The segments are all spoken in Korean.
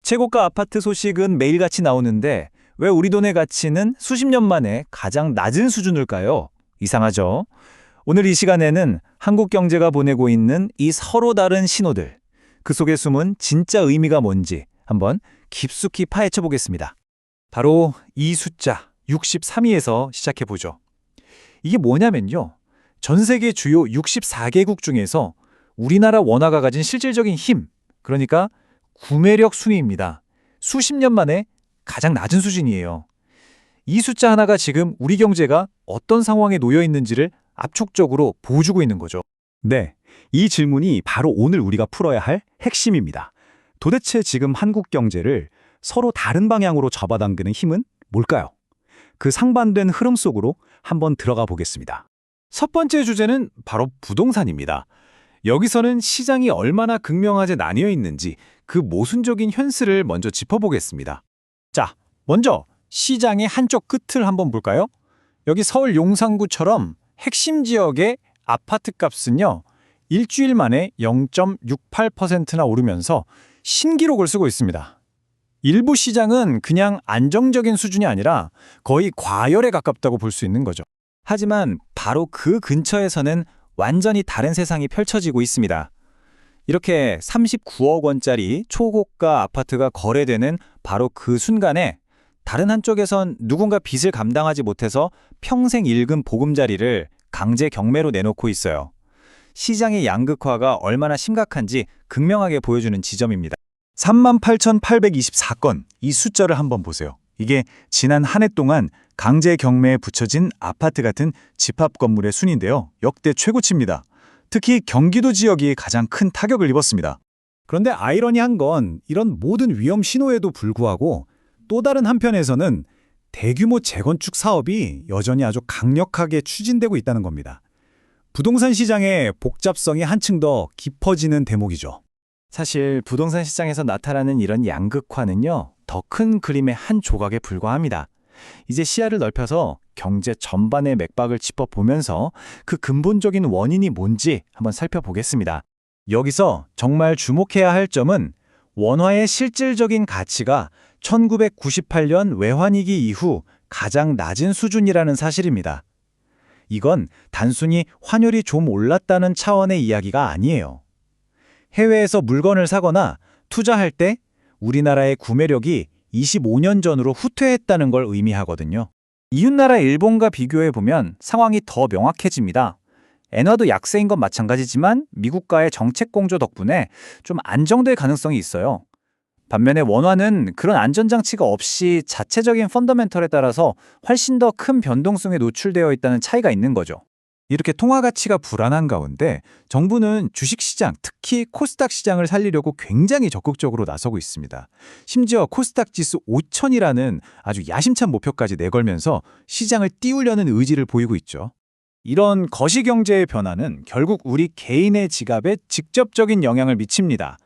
최고가 아파트 소식은 매일같이 나오는데 왜 우리 돈의 가치는 수십 년 만에 가장 낮은 수준일까요? 이상하죠? 오늘 이 시간에는 한국 경제가 보내고 있는 이 서로 다른 신호들, 그 속에 숨은 진짜 의미가 뭔지 한번 깊숙이 파헤쳐 보겠습니다. 바로 이 숫자 63위에서 시작해보죠. 이게 뭐냐면요. 전 세계 주요 64개국 중에서 우리나라 원화가 가진 실질적인 힘, 그러니까 구매력 순위입니다. 수십 년 만에 가장 낮은 수준이에요. 이 숫자 하나가 지금 우리 경제가 어떤 상황에 놓여 있는지를 압축적으로 보여주고 있는 거죠. 네, 이 질문이 바로 오늘 우리가 풀어야 할 핵심입니다. 도대체 지금 한국 경제를 서로 다른 방향으로 잡아당기는 힘은 뭘까요? 그 상반된 흐름 속으로 한번 들어가 보겠습니다. 첫 번째 주제는 바로 부동산입니다. 여기서는 시장이 얼마나 극명하게 나뉘어 있는지 그 모순적인 현실을 먼저 짚어보겠습니다. 자, 먼저 시장의 한쪽 끝을 한번 볼까요? 여기 서울 용산구처럼 핵심 지역의 아파트 값은요, 일주일 만에 0.68%나 오르면서 신기록을 쓰고 있습니다. 일부 시장은 그냥 안정적인 수준이 아니라 거의 과열에 가깝다고 볼 수 있는 거죠. 하지만 바로 그 근처에서는 완전히 다른 세상이 펼쳐지고 있습니다. 이렇게 39억 원짜리 초고가 아파트가 거래되는 바로 그 순간에 다른 한쪽에선 누군가 빚을 감당하지 못해서 평생 일금 보금자리를 강제 경매로 내놓고 있어요. 시장의 양극화가 얼마나 심각한지 극명하게 보여주는 지점입니다. 38,824건, 이 숫자를 한번 보세요. 이게 지난 한 해 동안 강제 경매에 붙여진 아파트 같은 집합 건물의 순인데요. 역대 최고치입니다. 특히 경기도 지역이 가장 큰 타격을 입었습니다. 그런데 아이러니한 건 이런 모든 위험 신호에도 불구하고 또 다른 한편에서는 대규모 재건축 사업이 여전히 아주 강력하게 추진되고 있다는 겁니다. 부동산 시장의 복잡성이 한층 더 깊어지는 대목이죠. 사실 부동산 시장에서 나타나는 이런 양극화는요, 더 큰 그림의 한 조각에 불과합니다. 이제 시야를 넓혀서 경제 전반의 맥박을 짚어보면서 그 근본적인 원인이 뭔지 한번 살펴보겠습니다. 여기서 정말 주목해야 할 점은 원화의 실질적인 가치가 1998년 외환위기 이후 가장 낮은 수준이라는 사실입니다. 이건 단순히 환율이 좀 올랐다는 차원의 이야기가 아니에요. 해외에서 물건을 사거나 투자할 때 우리나라의 구매력이 25년 전으로 후퇴했다는 걸 의미하거든요. 이웃나라 일본과 비교해보면 상황이 더 명확해집니다. 엔화도 약세인 건 마찬가지지만 미국과의 정책 공조 덕분에 좀 안정될 가능성이 있어요. 반면에 원화는 그런 안전장치가 없이 자체적인 펀더멘털에 따라서 훨씬 더 큰 변동성에 노출되어 있다는 차이가 있는 거죠. 이렇게 통화 가치가 불안한 가운데 정부는 주식시장, 특히 코스닥 시장을 살리려고 굉장히 적극적으로 나서고 있습니다. 심지어 코스닥 지수 5,000이라는 아주 야심찬 목표까지 내걸면서 시장을 띄우려는 의지를 보이고 있죠. 이런 거시경제의 변화는 결국 우리 개인의 지갑에 직접적인 영향을 미칩니다.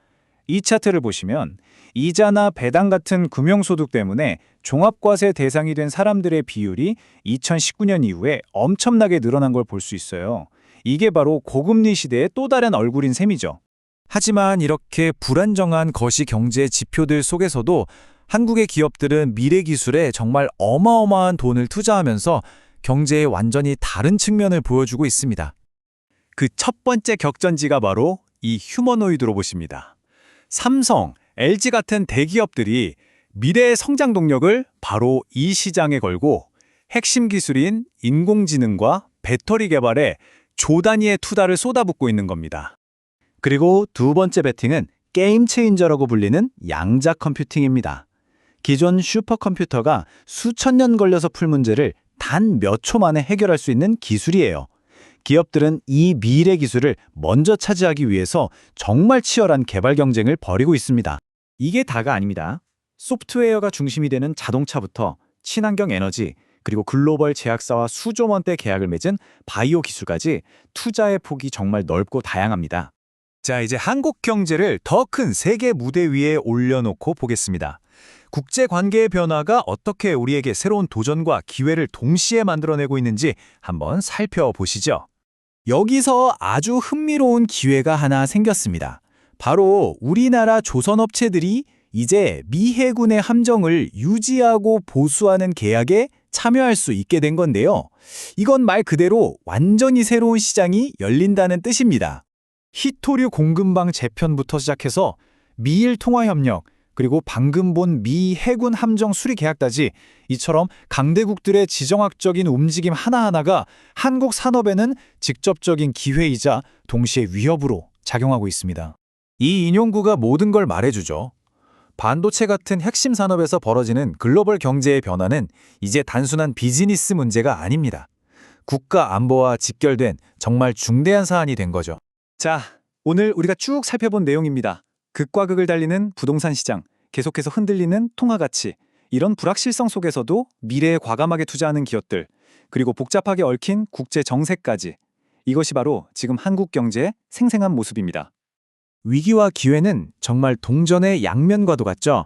이 차트를 보시면 이자나 배당 같은 금융소득 때문에 종합과세 대상이 된 사람들의 비율이 2019년 이후에 엄청나게 늘어난 걸 볼 수 있어요. 이게 바로 고금리 시대의 또 다른 얼굴인 셈이죠. 하지만 이렇게 불안정한 거시경제 지표들 속에서도 한국의 기업들은 미래 기술에 정말 어마어마한 돈을 투자하면서 경제의 완전히 다른 측면을 보여주고 있습니다. 그 첫 번째 격전지가 바로 이 휴머노이드로 보십니다. 삼성, LG 같은 대기업들이 미래의 성장 동력을 바로 이 시장에 걸고 핵심 기술인 인공지능과 배터리 개발에 조 단위의 투자를 쏟아붓고 있는 겁니다. 그리고 두 번째 베팅은 게임 체인저라고 불리는 양자 컴퓨팅입니다. 기존 슈퍼컴퓨터가 수천 년 걸려서 풀 문제를 단 몇 초 만에 해결할 수 있는 기술이에요. 기업들은 이 미래 기술을 먼저 차지하기 위해서 정말 치열한 개발 경쟁을 벌이고 있습니다. 이게 다가 아닙니다. 소프트웨어가 중심이 되는 자동차부터 친환경 에너지, 그리고 글로벌 제약사와 수조 원대 계약을 맺은 바이오 기술까지 투자의 폭이 정말 넓고 다양합니다. 자, 이제 한국 경제를 더 큰 세계 무대 위에 올려놓고 보겠습니다. 국제관계의 변화가 어떻게 우리에게 새로운 도전과 기회를 동시에 만들어내고 있는지 한번 살펴보시죠. 여기서 아주 흥미로운 기회가 하나 생겼습니다. 바로 우리나라 조선업체들이 이제 미 해군의 함정을 유지하고 보수하는 계약에 참여할 수 있게 된 건데요. 이건 말 그대로 완전히 새로운 시장이 열린다는 뜻입니다. 히토류 공급망 재편부터 시작해서 미일 통화협력, 그리고 방금 본 미 해군 함정 수리 계약까지 이처럼 강대국들의 지정학적인 움직임 하나하나가 한국 산업에는 직접적인 기회이자 동시에 위협으로 작용하고 있습니다. 이 인용구가 모든 걸 말해주죠. 반도체 같은 핵심 산업에서 벌어지는 글로벌 경제의 변화는 이제 단순한 비즈니스 문제가 아닙니다. 국가 안보와 직결된 정말 중대한 사안이 된 거죠. 자, 오늘 우리가 쭉 살펴본 내용입니다. 극과 극을 달리는 부동산 시장, 계속해서 흔들리는 통화 가치, 이런 불확실성 속에서도 미래에 과감하게 투자하는 기업들, 그리고 복잡하게 얽힌 국제 정세까지. 이것이 바로 지금 한국 경제의 생생한 모습입니다. 위기와 기회는 정말 동전의 양면과도 같죠.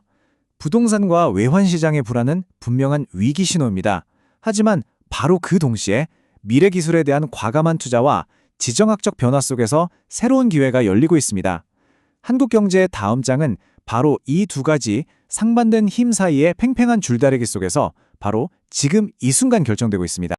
부동산과 외환시장의 불안은 분명한 위기 신호입니다. 하지만 바로 그 동시에 미래 기술에 대한 과감한 투자와 지정학적 변화 속에서 새로운 기회가 열리고 있습니다. 한국 경제의 다음 장은 바로 이 두 가지 상반된 힘 사이의 팽팽한 줄다리기 속에서 바로 지금 이 순간 결정되고 있습니다.